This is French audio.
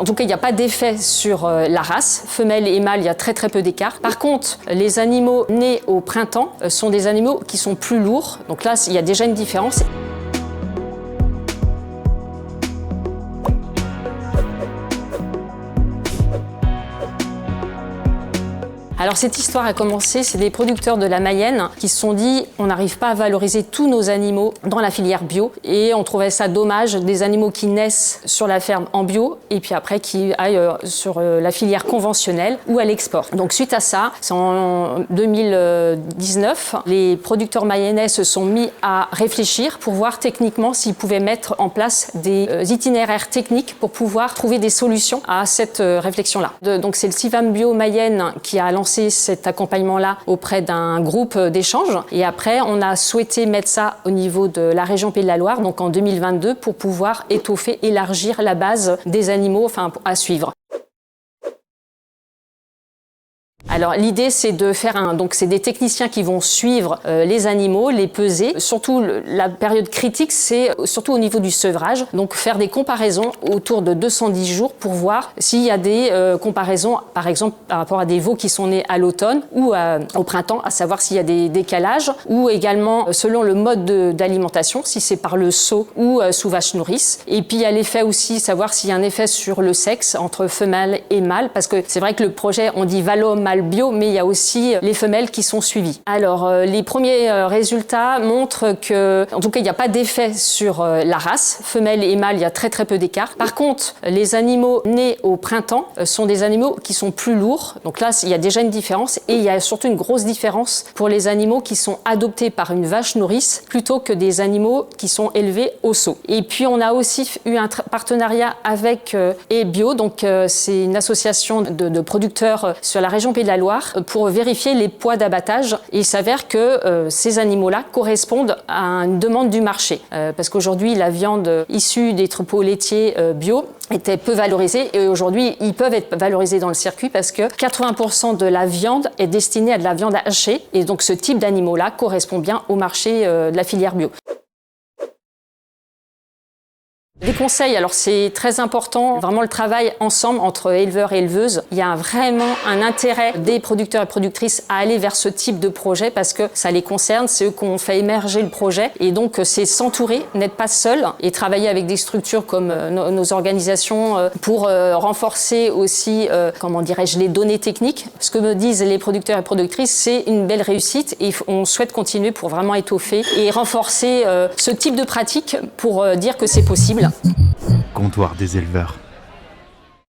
En tout cas, il n'y a pas d'effet sur la race. Femelle et mâle, il y a très peu d'écart. Par contre, les animaux nés au printemps sont des animaux qui sont plus lourds. Donc là, il y a déjà une différence. Alors cette histoire a commencé, c'est des producteurs de la Mayenne qui se sont dit on n'arrive pas à valoriser tous nos animaux dans la filière bio et on trouvait ça dommage des animaux qui naissent sur la ferme en bio et puis après qui aillent sur la filière conventionnelle ou à l'export. Donc suite à ça, c'est en 2019, les producteurs mayennais se sont mis à réfléchir pour voir techniquement s'ils pouvaient mettre en place des itinéraires techniques pour pouvoir trouver des solutions à cette réflexion-là. Donc c'est le CIVAM Bio Mayenne qui a lancé cet accompagnement-là auprès d'un groupe d'échange. Et après, on a souhaité mettre ça au niveau de la région Pays de la Loire, donc en 2022, pour pouvoir étoffer, élargir la base des animaux à suivre. Alors l'idée c'est de faire donc c'est des techniciens qui vont suivre les animaux, les peser. Surtout la période critique c'est surtout au niveau du sevrage. Donc faire des comparaisons autour de 210 jours pour voir s'il y a des comparaisons par exemple par rapport à des veaux qui sont nés à l'automne ou au printemps, à savoir s'il y a des décalages ou également selon le mode d'alimentation, si c'est par le seau ou sous vache nourrice. Et puis il y a l'effet aussi, savoir s'il y a un effet sur le sexe entre femelle et mâle parce que c'est vrai que le projet on dit valo mâle bio, mais il y a aussi les femelles qui sont suivies. Alors, les premiers résultats montrent que, en tout cas, il n'y a pas d'effet sur la race. Femelle et mâle, il y a très peu d'écart. Par contre, les animaux nés au printemps sont des animaux qui sont plus lourds. Donc là, il y a déjà une différence et il y a surtout une grosse différence pour les animaux qui sont adoptés par une vache nourrice plutôt que des animaux qui sont élevés au seau. Et puis, on a aussi eu un partenariat avec eBio, donc c'est une association de producteurs sur la région Pays de la Loire pour vérifier les poids d'abattage. Et il s'avère que ces animaux-là correspondent à une demande du marché. Parce qu'aujourd'hui, la viande issue des troupeaux laitiers bio était peu valorisés et aujourd'hui ils peuvent être valorisés dans le circuit parce que 80% de la viande est destinée à de la viande hachée et donc ce type d'animaux-là correspond bien au marché de la filière bio. Les conseils, alors c'est très important, vraiment le travail ensemble entre éleveurs et éleveuses. Il y a vraiment un intérêt des producteurs et productrices à aller vers ce type de projet parce que ça les concerne, c'est eux qui ont fait émerger le projet et donc c'est s'entourer, n'être pas seul et travailler avec des structures comme nos organisations pour renforcer aussi, comment dirais-je, les données techniques. Ce que me disent les producteurs et productrices, c'est une belle réussite et on souhaite continuer pour vraiment étoffer et renforcer ce type de pratique pour dire que c'est possible. Comptoir des éleveurs.